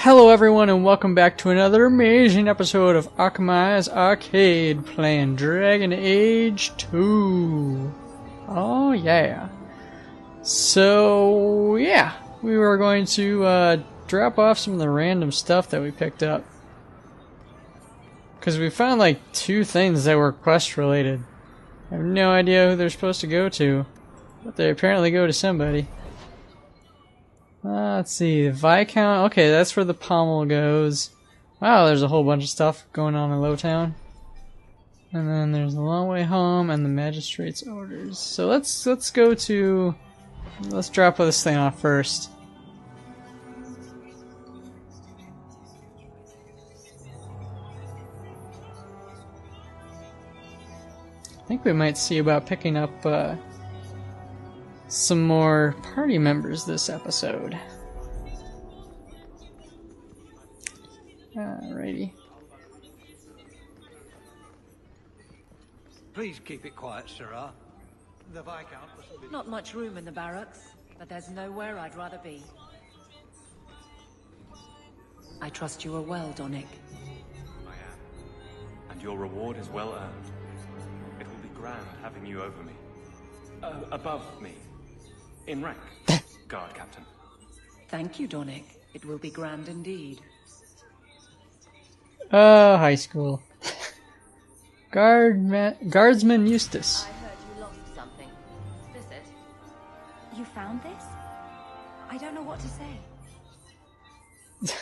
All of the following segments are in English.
Hello everyone and welcome back to another amazing episode of Arcemise Arcade playing Dragon Age 2. Oh yeah. So yeah, we were going to drop off some of the random stuff that we picked up. Because we found like 2 things that were quest related. I have no idea who they're supposed to go to, but they apparently go to somebody. Let's see, the Viscount, okay, that's where the pommel goes. Wow, there's a whole bunch of stuff going on in Lowtown. And then there's the Long Way Home and the Magistrate's Orders. So let's drop this thing off first. I think we might see about picking up some more party members this episode. Alrighty. Please keep it quiet, Sirrah. The Viscount must be... Not much room in the barracks, but there's nowhere I'd rather be. I trust you are well, Donick. I am. And your reward is well earned. It will be grand having you over me. Above me. In rank, Guard Captain. Thank you, Donick. It will be grand indeed. High school. Guardsman Eustace. I heard you lost something. Is this it? You found this? I don't know what to say.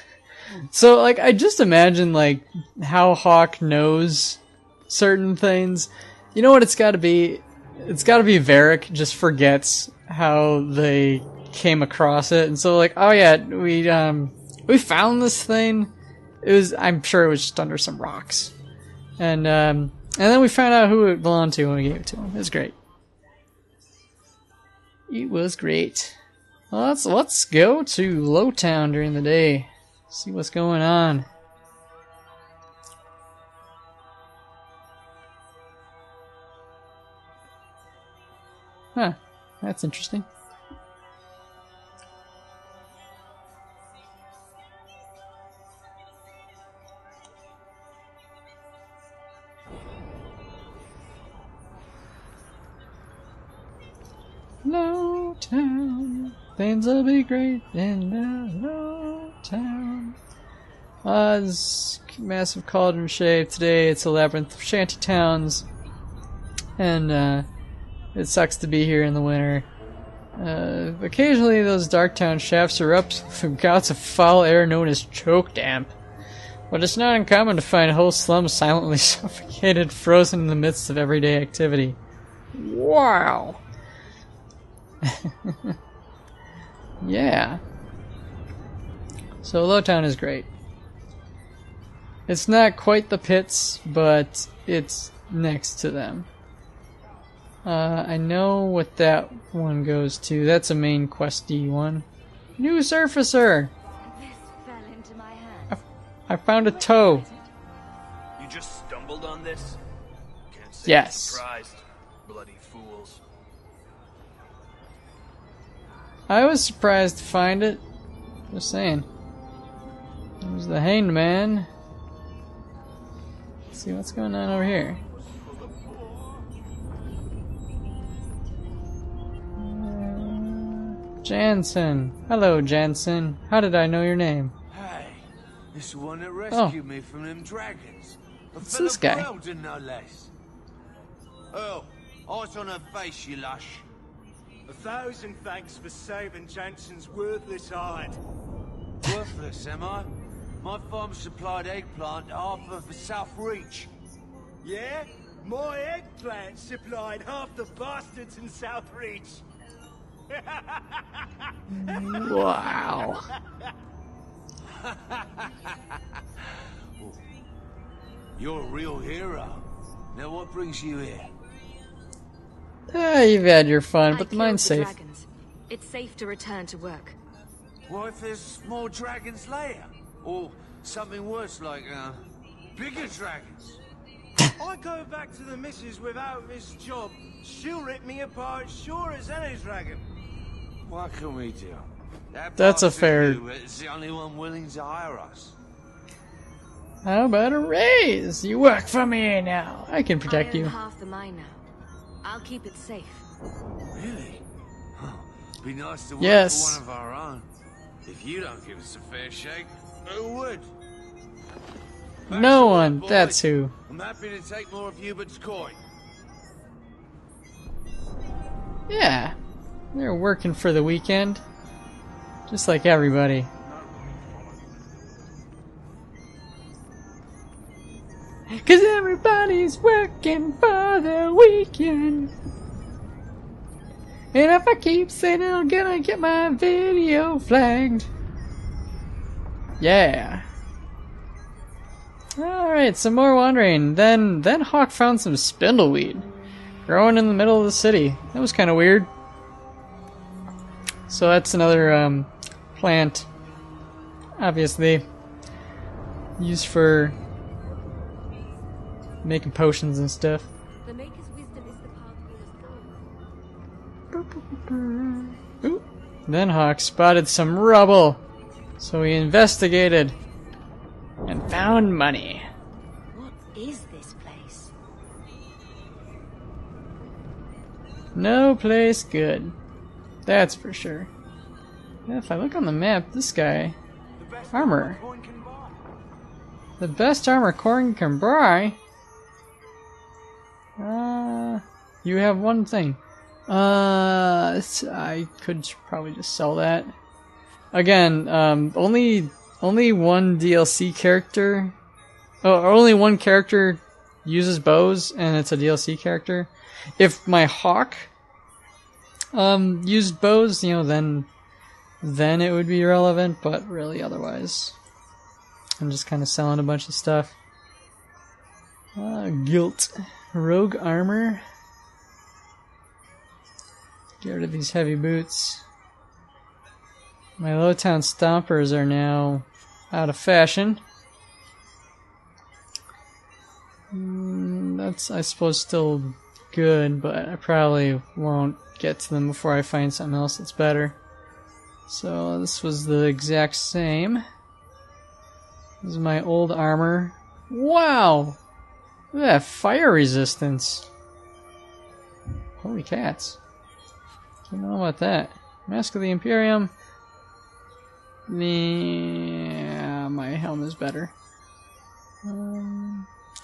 So, like, I just imagine, like, how Hawk knows certain things. You know what it's gotta be? It's gotta be Varric just forgets how they came across it, and so like, oh yeah, we found this thing. I'm sure it was just under some rocks, and then we found out who it belonged to when we gave it to him. It was great. It was great. Well, let's go to Lowtown during the day, see what's going on. Huh. That's interesting. Lowtown, things will be great in Lowtown. This massive cauldron shave today. It's a labyrinth of shanty towns, and it sucks to be here in the winter. Occasionally those Darktown shafts erupt from gouts of foul air known as choke damp. But it's not uncommon to find whole slums silently suffocated, frozen in the midst of everyday activity. Wow! Yeah. So Lowtown is great. It's not quite the pits, but it's next to them. I know what that one goes to. That's a main questy one. New surfacer! This fell into my hand. I found a toe. You just stumbled on this? Can't say Yes. I'm surprised. Bloody fools. I was surprised to find it. Just saying. There's the hanged man. Let's see what's going on over here. Jansen. Hello, Jansen. How did I know your name? Hey, this is the one that rescued me from them dragons. What's this guy? Belgian, no less. Oh, eyes on her face, you lush. 1,000 thanks for saving Jansen's worthless hide. Worthless, am I? My farm supplied eggplant half of the South Reach. Yeah? My eggplant supplied half the bastards in South Reach. Wow. You're a real hero. Now what brings you here? You've had your fun, but I mine's killed the safe. dragons. It's safe to return to work. What if there's more dragons later? Or something worse like, bigger dragons? I go back to the missus without this job. She'll rip me apart sure as any dragon. What can we do? That That's a bastard fair. you is the only one willing to hire us. How about a raise? You work for me now. I can protect I own you. half the mine now. I'll keep it safe. Really? Oh, be nice to work Yes. for one of our own. If you don't give us a fair shake, who would? Back No to work, one. boys. That's who. I'm happy to take more of Hubert's coin. Yeah. They're working for the weekend. Just like everybody. Cause everybody's working for the weekend. And if I keep saying it, I'm gonna get my video flagged. Yeah. Alright, some more wandering. Then Hawk found some spindleweed growing in the middle of the city. That was kind of weird. So that's another plant, obviously, used for making potions and stuff. The Maker's wisdom is the path we must go. Ooh. Then Hawk spotted some rubble, so he investigated and found money. What is this place? No place good. That's for sure. Yeah, if I look on the map, this guy... Armor. The best armor Corn can buy? You have one thing. I could probably just sell that. Again, only one DLC character... Oh, only one character uses bows, and it's a DLC character. If my Hawk... used bows, you know, then it would be relevant, but really otherwise I'm just kind of selling a bunch of stuff. Guilt. Rogue armor. Get rid of these heavy boots. My Lowtown Stompers are now out of fashion. That's, I suppose, still good, but I probably won't get to them before I find something else that's better. So this was the exact same. This is my old armor. Wow! Look at that fire resistance. Holy cats. Don't know about that. Mask of the Imperium. Yeah, my helm is better.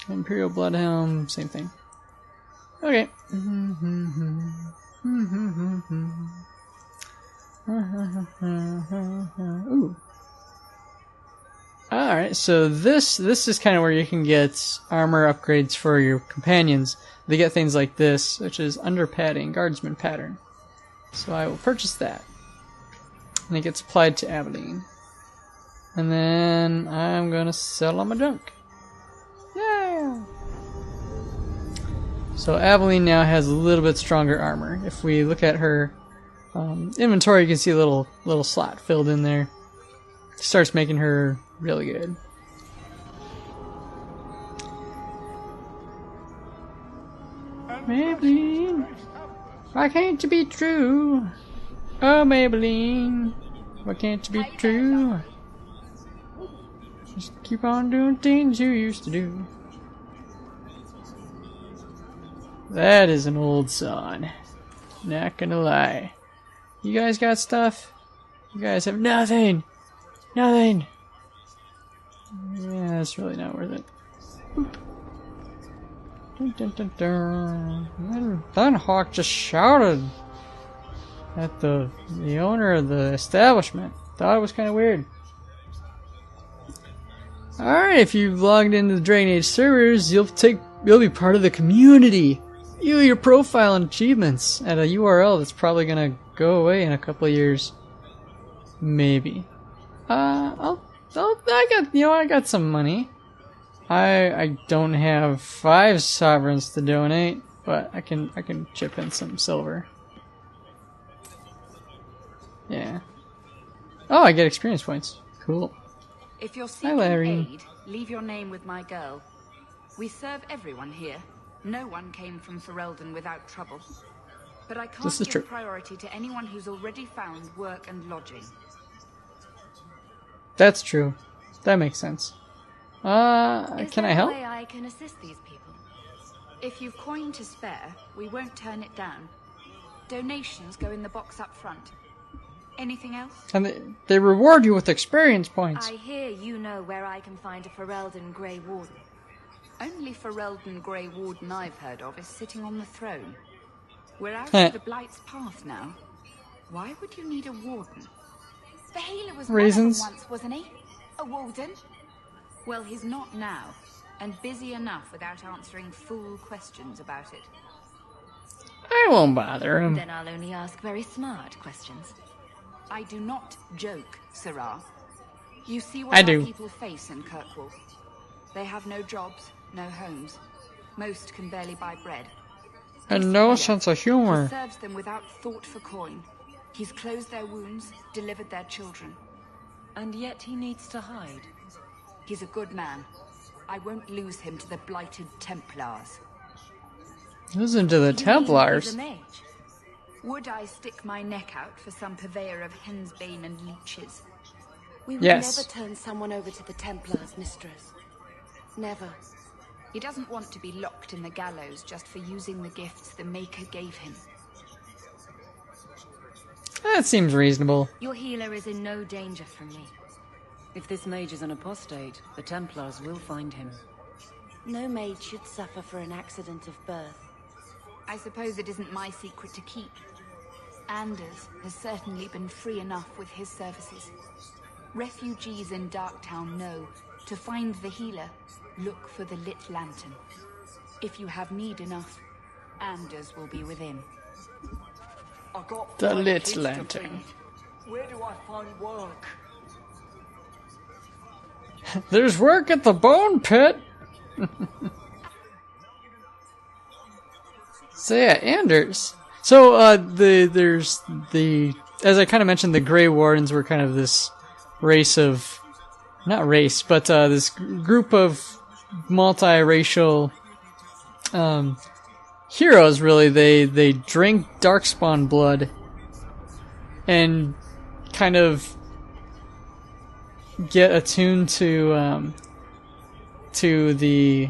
Imperial Blood Helm, same thing. Okay. Ooh. Alright, so this is kind of where you can get armor upgrades for your companions. They get things like this, which is under padding, guardsman pattern. So I will purchase that. And it gets applied to Aveline. And then I'm gonna sell all my junk. Yeah! So Aveline now has a little bit stronger armor. If we look at her inventory, you can see a little slot filled in there. Starts making her really good. Maybelline, why can't you be true? Oh, Maybelline, why can't you be true? Just keep on doing things you used to do. That is an old song. Not gonna lie. You guys got stuff? You guys have nothing! Nothing! Yeah, that's really not worth it. Boop. Dun, dun, dun, dun. Then Hawk just shouted at the owner of the establishment. Thought it was kind of weird. Alright, if you've logged into the Dragon Age servers, you'll be part of the community. View your profile and achievements at a URL that's probably gonna go away in a couple of years. Maybe. I got some money. I don't have 5 sovereigns to donate, but I can chip in some silver. Yeah. Oh, I get experience points. Cool. If you're seeking aid, leave your name with my girl. We serve everyone here. No one came from Ferelden without trouble. But I can't give priority to anyone who's already found work and lodging. That's true. That makes sense. Can I help? Is there a way I can assist these people? If you've coin to spare, we won't turn it down. Donations go in the box up front. Anything else? And they reward you with experience points. I hear you know where I can find a Ferelden Grey Warden. Only Ferelden Grey Warden I've heard of is sitting on the throne. We're out of the Blight's path now. Why would you need a warden? The healer was Reasons. one of them once, wasn't he? A warden? Well, he's not now, and busy enough without answering fool questions about it. I won't bother him. Then I'll only ask very smart questions. I do not joke, Sirrah. You see what I our do. people face in Kirkwall. They have no jobs, no homes. Most can barely buy bread. And no Healer, sense of he humor. serves them without thought for coin. He's closed their wounds, delivered their children. And yet he needs to hide. He's a good man. I won't lose him to the blighted Templars. Listen to the You mean Templars. he's a mage? Would I stick my neck out for some purveyor of hensbane and leeches? We would Yes. never turn someone over to the Templars, mistress. Never. He doesn't want to be locked in the gallows just for using the gifts the Maker gave him. That seems reasonable. Your healer is in no danger from me. If this mage is an apostate, the Templars will find him. No mage should suffer for an accident of birth. I suppose it isn't my secret to keep. Anders has certainly been free enough with his services. Refugees in Darktown know, to find the healer, look for the lit lantern. If you have need enough, Anders will be within. I got The 5 lit kids to lantern. feed. Where do I find work? There's work at the bone pit. So yeah, Anders. So there's the, as I kind of mentioned, the Grey Wardens were kind of this race of, not race, but this group of multiracial heroes. Really, they drink darkspawn blood and kind of get attuned to the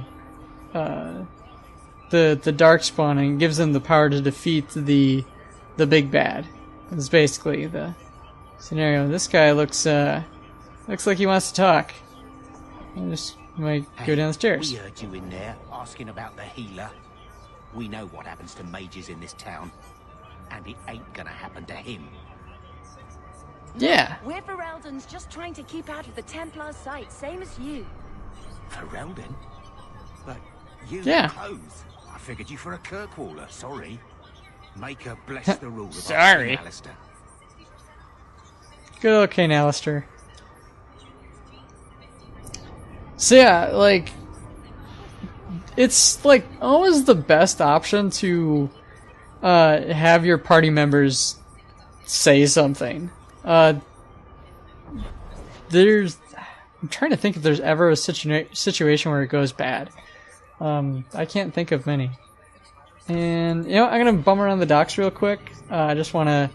darkspawn, and gives them the power to defeat the big bad. It's basically the scenario. This guy looks like he wants to talk. I just might go down the stairs. We heard you in there asking about the healer. We know what happens to mages in this town, and it ain't gonna happen to him. Yeah. We're Fereldans just trying to keep out of the Templar's sight, same as you. Ferelden? But you Yeah. clothes. I figured you for a Kirkwaller, sorry. Maker bless the rule of Sorry. King Alistair. Good old King Alistair. So yeah, like, it's like always the best option to have your party members say something. I'm trying to think if there's ever a situation where it goes bad. I can't think of many. And, you know, I'm going to bum around the docks real quick. I just want to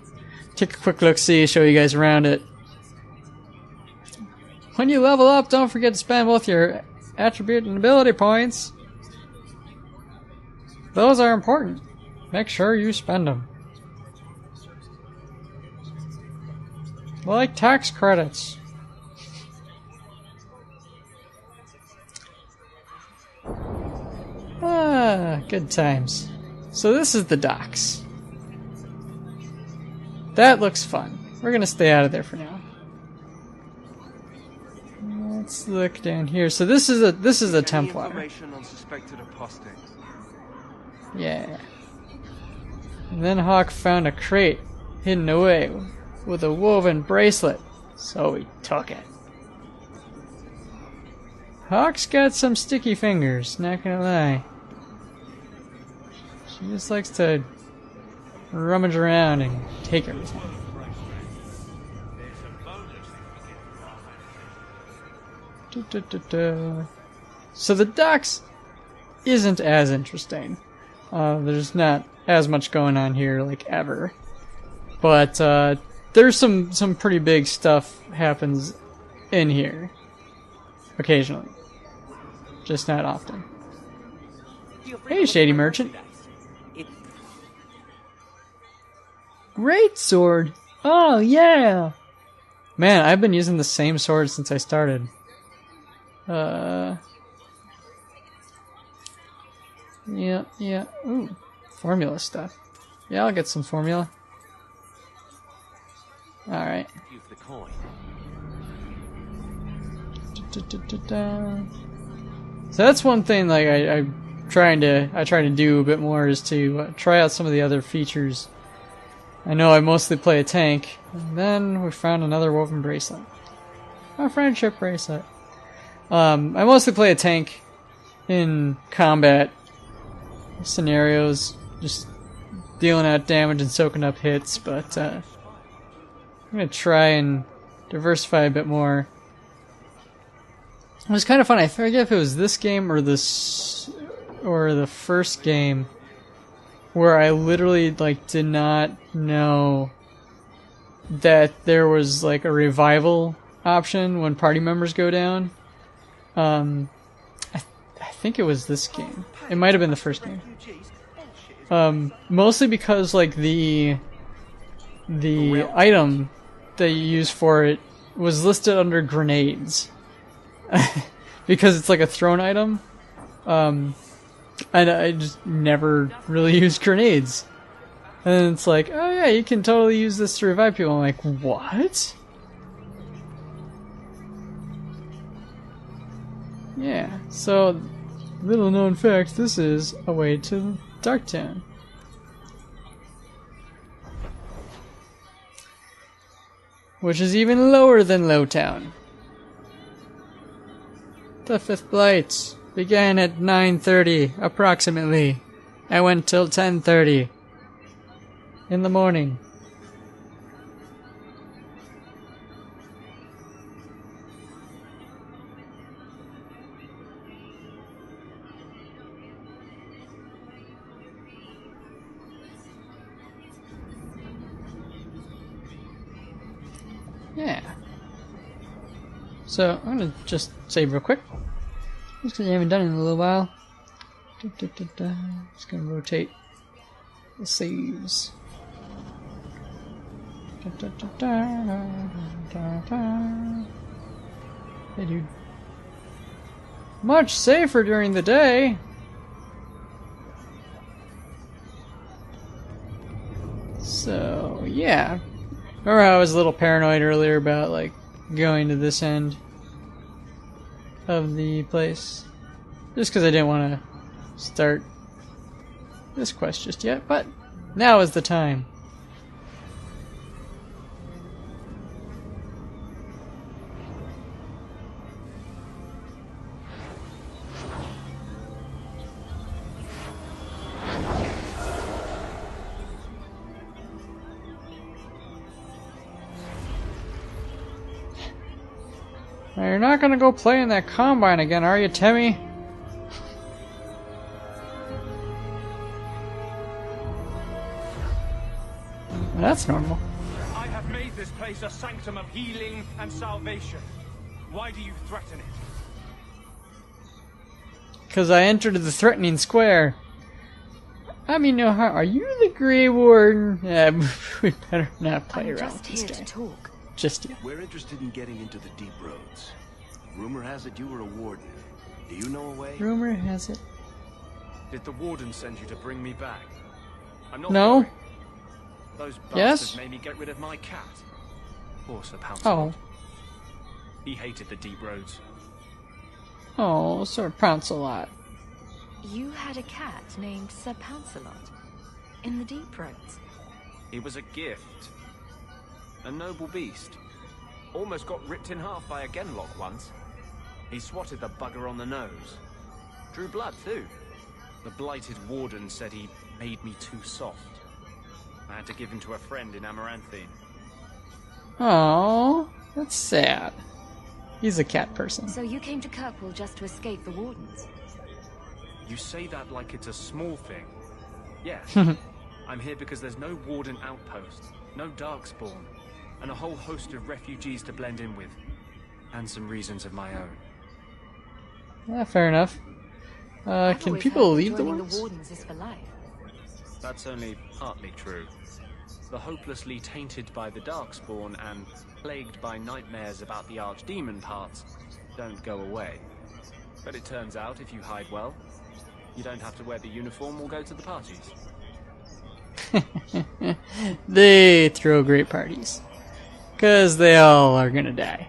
take a quick look-see, show you guys around it. When you level up, don't forget to spend both your attribute and ability points. Those are important. Make sure you spend them. Like tax credits. Ah, good times. So this is the docks. That looks fun. We're gonna stay out of there for now. Let's look down here. So this is a Templar. Information on suspected apostates. Yeah. And then Hawk found a crate hidden away with a woven bracelet, so he took it. Hawk's got some sticky fingers, not gonna lie. She just likes to rummage around and take everything. So the docks isn't as interesting. There's not as much going on here, like, ever. But there's some pretty big stuff happens in here. Occasionally. Just not often. Hey, Shady Merchant. Great sword! Oh, yeah! Man, I've been using the same sword since I started. Yeah. Ooh, formula stuff. Yeah, I'll get some formula. Alright. So that's one thing like I try to do a bit more is to try out some of the other features. I know I mostly play a tank, and then we found another woven bracelet. A friendship bracelet. I mostly play a tank in combat scenarios, just dealing out damage and soaking up hits, but I'm gonna try and diversify a bit more. It was kind of fun. I forget if it was this game or the first game where I literally like did not know that there was like a revival option when party members go down. I think it was this game. It might have been the first game. Mostly because like the item that you use for it was listed under grenades. Because it's like a thrown item. And I just never really used grenades. And it's like, oh yeah, you can totally use this to revive people. I'm like, what? Yeah, so, little known fact, this is a way to Darktown. Which is even lower than Lowtown. The Fifth Blight began at 9:30, approximately. I went till 10:30 in the morning. Yeah. So, I'm gonna just save real quick. Just because I haven't done it in a little while. Just gonna rotate the saves. Hey, dude. Much safer during the day. So, yeah. Remember how I was a little paranoid earlier about, like, going to this end of the place? Just because I didn't want to start this quest just yet, but now is the time. Now you're not gonna go play in that combine again, are you, Timmy? That's normal. I have made this place a sanctum of healing and salvation. Why do you threaten it? Because I entered the threatening square. I mean, no harm. Are you the Grey Warden? Yeah, we better not play around with this guy. To talk. Just yet. We're interested in getting into the deep roads. Rumor has it you were a warden. Do you know a way? Rumor has it. Did the warden send you to bring me back? I'm not No. worried. Those bastards made me get rid of my cat. Poor Sir Pouncelot. Oh. He hated the deep roads. Oh, Sir Pouncelot. You had a cat named Sir Pouncelot in the deep roads. He was a gift. A noble beast. Almost got ripped in half by a genlock once. He swatted the bugger on the nose. Drew blood, too. The blighted warden said he made me too soft. I had to give him to a friend in Amaranthine. Oh, that's sad. He's a cat person. So you came to Kirkwall just to escape the wardens? You say that like it's a small thing. Yes. I'm here because there's no warden outpost, no darkspawn, and a whole host of refugees to blend in with. And some reasons of my own. Yeah, fair enough. Can people leave the woods? The Wardens is for life. That's only partly true. The hopelessly tainted by the Darkspawn and plagued by nightmares about the Archdemon parts don't go away. But it turns out if you hide well, you don't have to wear the uniform or go to the parties. They throw great parties. Because they all are gonna die.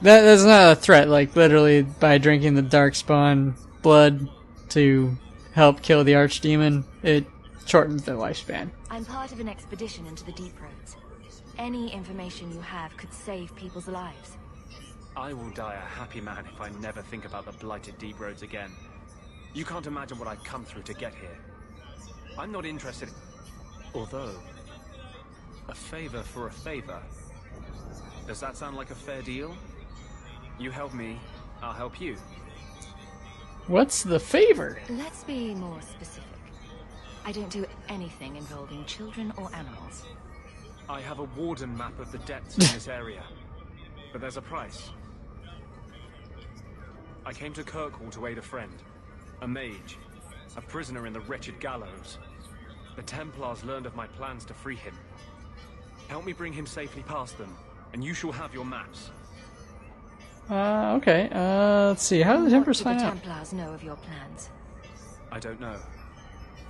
That's not a threat, like literally by drinking the Darkspawn blood to help kill the Archdemon, it shortens their lifespan. I'm part of an expedition into the Deep Roads. Any information you have could save people's lives. I will die a happy man if I never think about the blighted Deep Roads again. You can't imagine what I've come through to get here. I'm not interested. Although, a favor for a favor. Does that sound like a fair deal? You help me, I'll help you. What's the favor? Let's be more specific. I don't do anything involving children or animals. I have a warden map of the depths in this area. But there's a price. I came to Kirkwall to aid a friend. A mage. A prisoner in the wretched gallows. The Templars learned of my plans to free him. Help me bring him safely past them, and you shall have your maps. Okay. Let's see. How do the Templars find out? What do the Templars know of your plans? I don't know.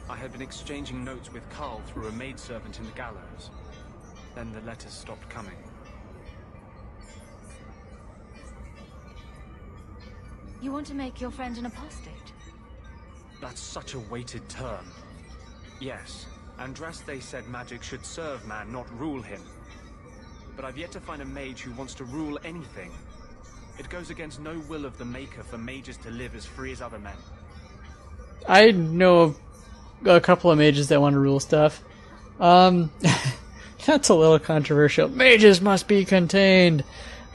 I had been exchanging notes with Carl through a maidservant in the gallows. Then the letters stopped coming. You want to make your friend an apostate? That's such a weighted term. Yes, Andraste said magic should serve man, not rule him. But I've yet to find a mage who wants to rule anything. It goes against no will of the Maker for mages to live as free as other men. I know of a couple of mages that want to rule stuff. That's a little controversial. Mages must be contained.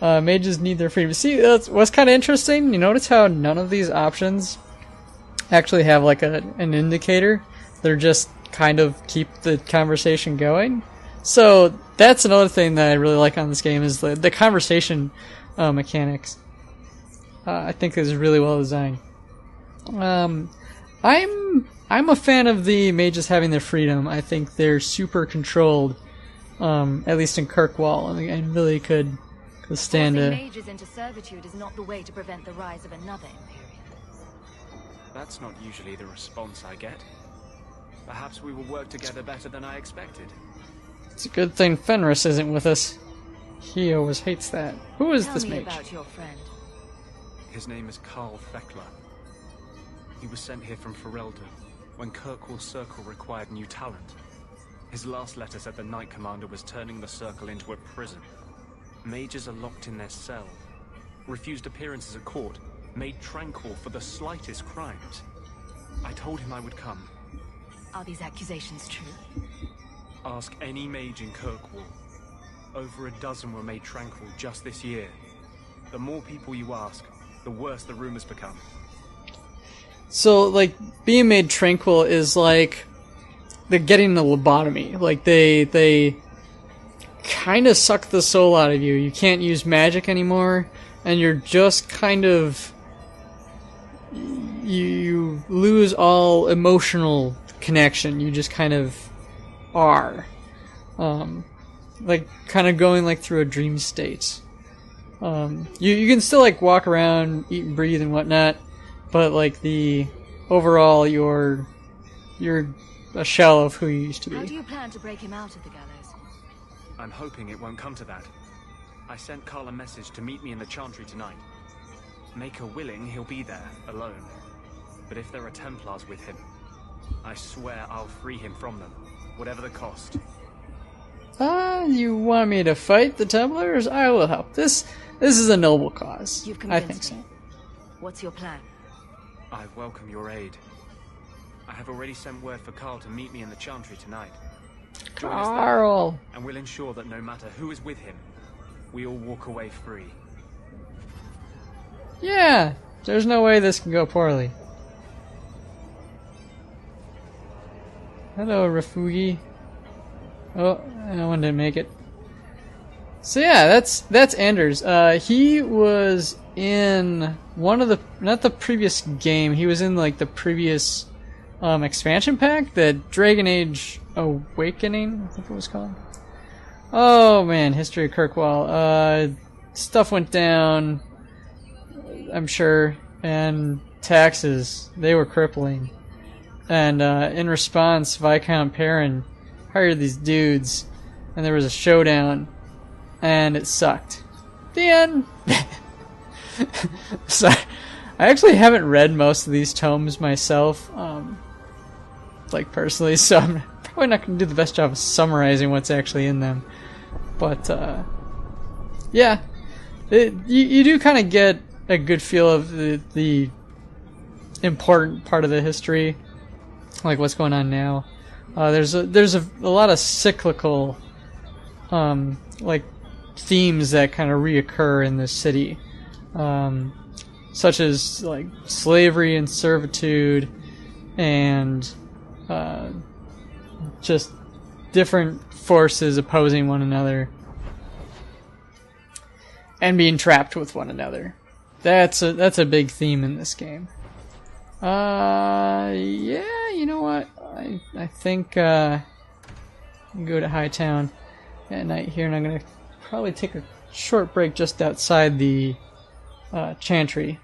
Mages need their freedom. See, that's what's kind of interesting. You notice how none of these options actually have like an indicator. They're just kind of keep the conversation going. So that's another thing that I really like on this game is the conversation mechanics. I think is really well designed. I'm a fan of the mages having their freedom. I think they're super controlled, at least in Kirkwall, and really could stand Forcing a... mages into servitude is not the way to prevent the rise of another Imperium. That's not usually the response I get. Perhaps we will work together better than I expected. It's a good thing Fenris isn't with us. He always hates that. Who is this mage? Tell me about your friend. His name is Carl Thekla. He was sent here from Ferelden when Kirkwall Circle required new talent. His last letter said the Knight Commander was turning the Circle into a prison. Mages are locked in their cell, refused appearances at court, made tranquil for the slightest crimes. I told him I would come. Are these accusations true? Ask any mage in Kirkwall. Over a dozen were made tranquil just this year. The more people you ask, the worse the rumors become. So, like, being made tranquil is like they're getting a lobotomy. Like, they kind of suck the soul out of you. You can't use magic anymore, and you're just kind of... You lose all emotional connection. You just kind of are. Like, kind of going, like, through a dream state. You can still, like, walk around, eat and breathe and whatnot, but, like, the overall, you're a shell of who you used to be. How do you plan to break him out of the gallows? I'm hoping it won't come to that. I sent Carl a message to meet me in the Chantry tonight. Maker willing, he'll be there, alone. But if there are Templars with him, I swear I'll free him from them, whatever the cost. You want me to fight the Templars? I will help. This is a noble cause. You've I convinced think me. What's your plan? I welcome your aid. I have already sent word for Carl to meet me in the Chantry tonight. Join us there, Carl! and we'll ensure that no matter who is with him, we all walk away free. Yeah! There's no way this can go poorly. Hello, Refugi. Oh, that one didn't make it. So yeah, that's Anders. He was in one of the, not the previous game, he was in like the previous expansion pack, the Dragon Age Awakening, I think it was called. Oh man, History of Kirkwall. Stuff went down, I'm sure, and taxes, they were crippling. And in response, Viscount Perrin hired these dudes, and there was a showdown, and it sucked. The end. So, I actually haven't read most of these tomes myself, like personally, so I'm probably not going to do the best job of summarizing what's actually in them. But yeah, you do kind of get a good feel of the important part of the history, like what's going on now. There's a lot of cyclical like themes that kind of reoccur in this city, such as like slavery and servitude, and just different forces opposing one another and being trapped with one another. That's a big theme in this game. Yeah, you know what? I think I can go to Hightown at night here, and I'm gonna probably take a short break just outside the Chantry.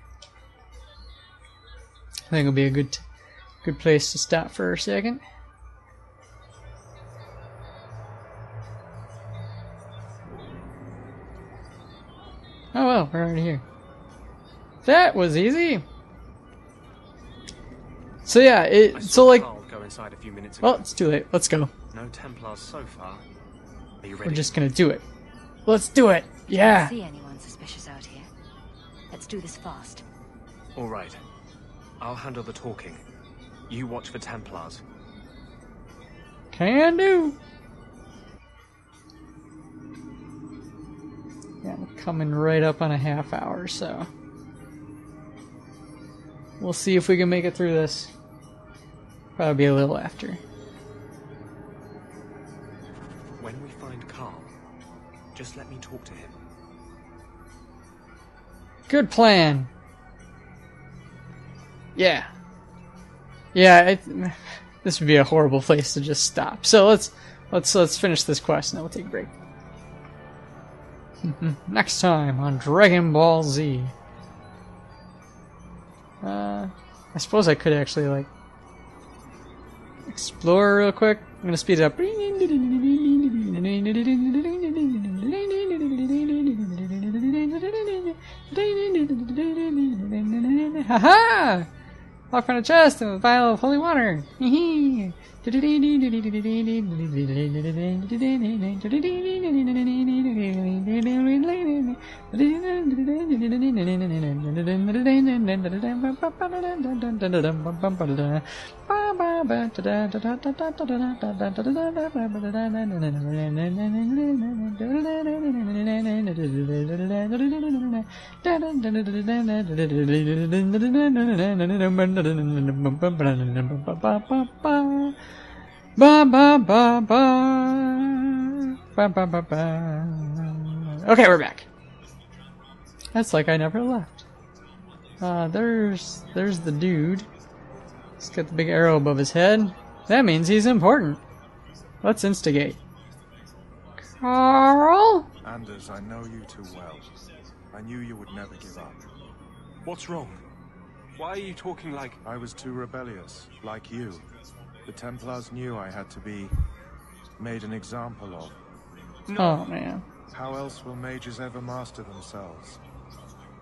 I think it'll be a good place to stop for a second. Oh well, we're already here. That was easy. So yeah, so like, go inside a few minutes well, ago. it's too late. Let's go. No Templars so far. Are you ready? We're just gonna do it. Let's do it. Yeah. I don't see anyone suspicious out here. Let's do this fast. All right. I'll handle the talking. You watch for Templars. Can do. Yeah, I'm coming right up on a half hour, so we'll see if we can make it through this. Probably be a little after. When we find Carl, just let me talk to him. Good plan. Yeah. Yeah, this would be a horrible place to just stop. So let's finish this quest and then we'll take a break. Next time on Dragon Ball Z. I suppose I could actually like explore real quick. I'm gonna speed it up. Haha! Lock on a chest and a vial of holy water. Okay, we're back. That's like I never left. There's the dude. He's got the big arrow above his head. That means he's important. Let's instigate. Carl? Anders, I know you too well. I knew you would never give up. What's wrong? Why are you talking like... I was too rebellious, like you. The Templars knew I had to be made an example of. No. Oh, man. How else will mages ever master themselves?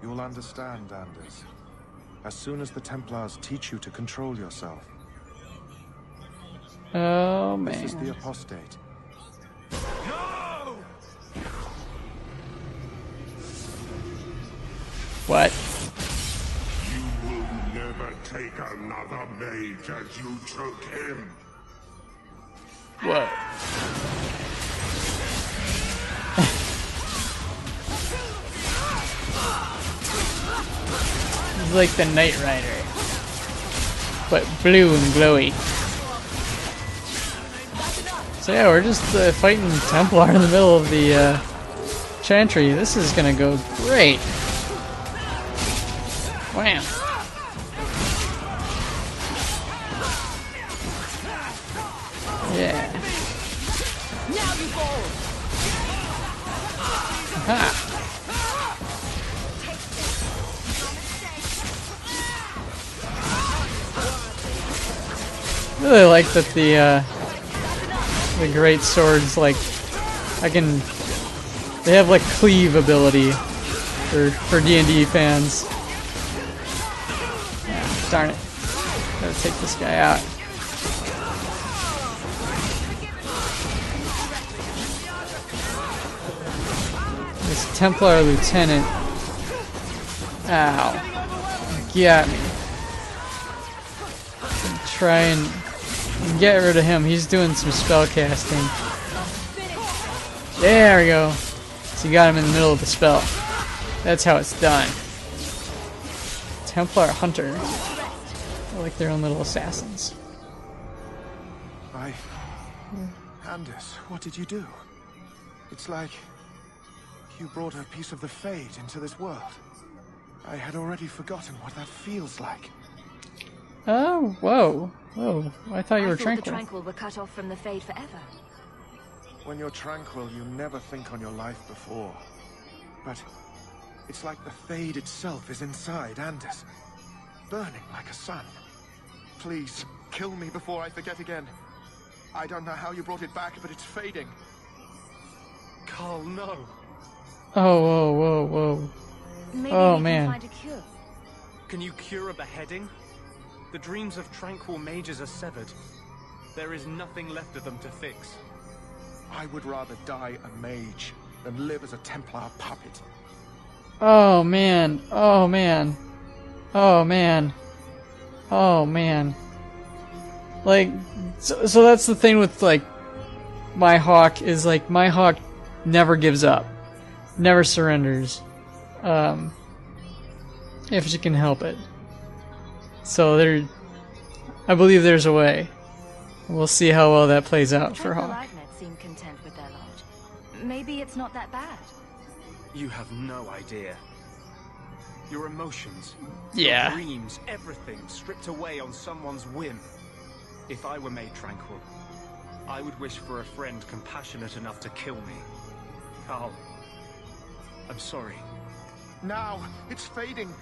You'll understand, Anders. As soon as the Templars teach you to control yourself. Oh, man. This is the apostate. No! What? You will never take another mage as you took him. What? He's like the Knight Rider, but blue and glowy. So yeah, we're just fighting Templar in the middle of the Chantry, this is gonna go great. Wham. Yeah. Ha. I really like that the great swords, like, they have like cleave ability for D&D fans. Yeah, darn it. Gotta take this guy out. This Templar Lieutenant. Ow. Get me. Try and get rid of him. He's doing some spell casting. There we go. So you got him in the middle of the spell. That's how it's done. Templar Hunter. They're like their own little assassins. Anders, what did you do? It's like you brought a piece of the Fade into this world. I had already forgotten what that feels like. Oh, whoa. Whoa. I thought you were tranquil. The Tranquil were cut off from the Fade forever. When you're tranquil, you never think on your life before. But it's like the Fade itself is inside Anders, burning like a sun. Please, kill me before I forget again. I don't know how you brought it back, but it's fading. Carl, no. Oh, whoa, whoa, whoa. Maybe oh, we man. can find a cure. Can you cure a beheading? The dreams of tranquil mages are severed. There is nothing left of them to fix. I would rather die a mage than live as a Templar puppet. Oh, man. Oh, man. Oh, man. Oh, man. Like, so that's the thing with, like, my Hawk, is, like, my Hawk never gives up. Never surrenders. If she can help it. So I believe there's a way. We'll see how well that plays out for Hawk. I've met seem content with their lot. Maybe it's not that bad. You have no idea. Your emotions, Yeah. your dreams, everything stripped away on someone's whim. If I were made tranquil, I would wish for a friend compassionate enough to kill me. Carl, I'm sorry. Now, it's fading.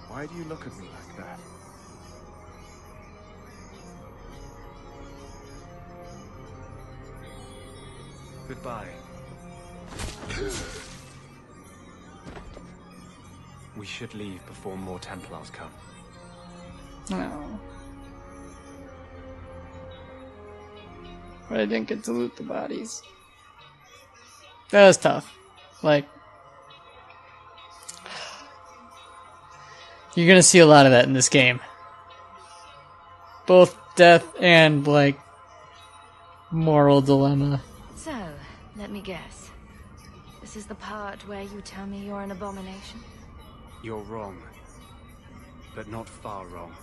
Why do you look at me like that? Goodbye. We should leave before more Templars come. No. But I didn't get to loot the bodies. That was tough. Like, you're gonna see a lot of that in this game. Both death and, like, moral dilemma. So, let me guess. This is the part where you tell me you're an abomination? You're wrong. But not far wrong.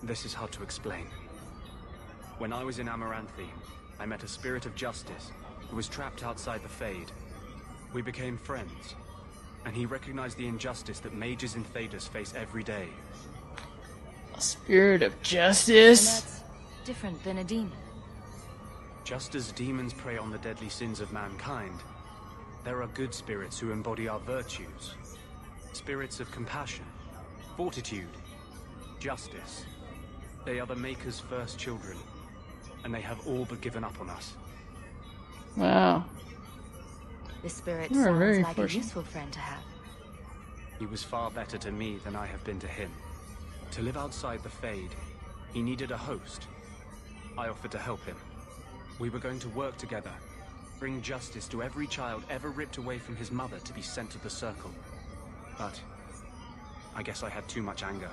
This is hard to explain. When I was in Amaranthi, I met a spirit of justice who was trapped outside the Fade. We became friends, and he recognized the injustice that mages and Thaders face every day. A spirit of justice? And that's different than a demon. Just as demons prey on the deadly sins of mankind, there are good spirits who embody our virtues. Spirits of compassion, fortitude, justice. They are the Maker's first children, and they have all but given up on us. Wow. This spirit You're sounds very like fortunate. a useful friend to have. He was far better to me than I have been to him. To live outside the Fade, he needed a host. I offered to help him. We were going to work together, bring justice to every child ever ripped away from his mother to be sent to the Circle. But I guess I had too much anger.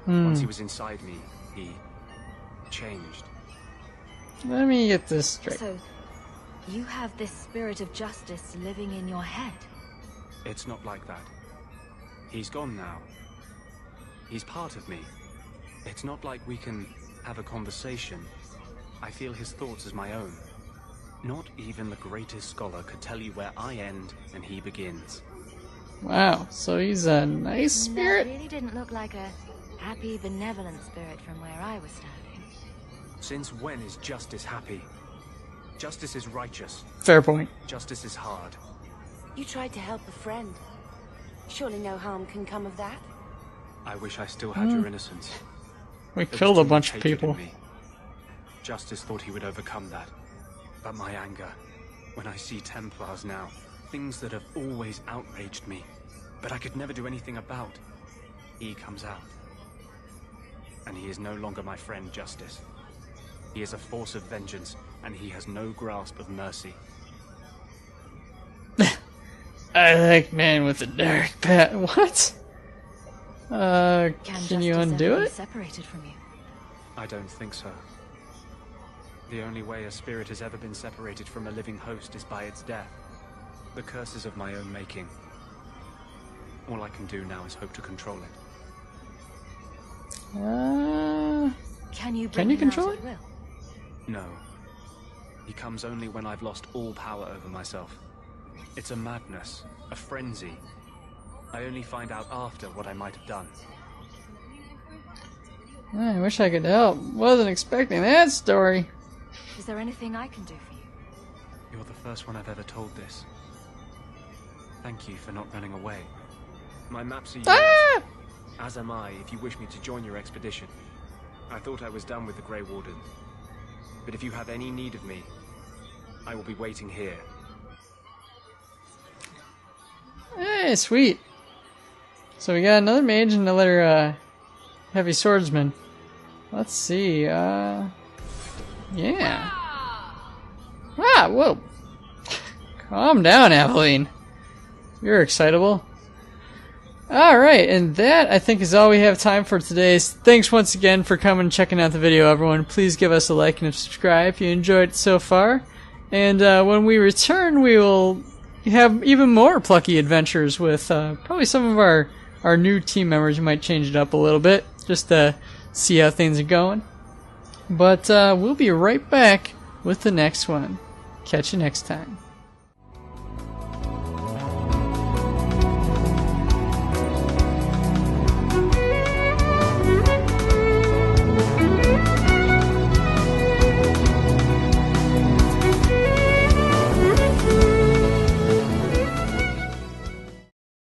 Once he was inside me, he changed. Let me get this straight. So, you have this spirit of justice living in your head? It's not like that. He's gone now. He's part of me. It's not like we can have a conversation. I feel his thoughts as my own. Not even the greatest scholar could tell you where I end and he begins. Wow, so he's a nice spirit? That really didn't look like a happy, benevolent spirit from where I was standing. Since when is justice happy? Justice is righteous. Fair point. Justice is hard. You tried to help a friend. Surely no harm can come of that? I wish I still had your innocence. We There killed was a too bunch much of hatred people. in me. Justice thought he would overcome that. But my anger, when I see Templars now, things that have always outraged me, but I could never do anything about, he comes out. And he is no longer my friend, Justice. He is a force of vengeance, and he has no grasp of mercy. I like man with a dark past. What? Can you undo it? Separated from you? I don't think so. The only way a spirit has ever been separated from a living host is by its death. The curse is of my own making. All I can do now is hope to control it. Can you control it? No. He comes only when I've lost all power over myself. It's a madness, a frenzy. I only find out after what I might have done. I wish I could help. Wasn't expecting that story. Is there anything I can do for you? You're the first one I've ever told this. Thank you for not running away. My maps are yours. As am I, if you wish me to join your expedition. I thought I was done with the Grey Warden. But if you have any need of me, I will be waiting here. Hey, sweet. So we got another mage and another heavy swordsman. Let's see. Yeah. Ah, whoa. Calm down, Aveline. You're excitable. Alright, and that, I think, is all we have time for today. Thanks once again for coming and checking out the video, everyone. Please give us a like and a subscribe if you enjoyed it so far. And when we return, we will have even more plucky adventures with probably some of our new team members. We might change it up a little bit, just to see how things are going. But we'll be right back with the next one. Catch you next time.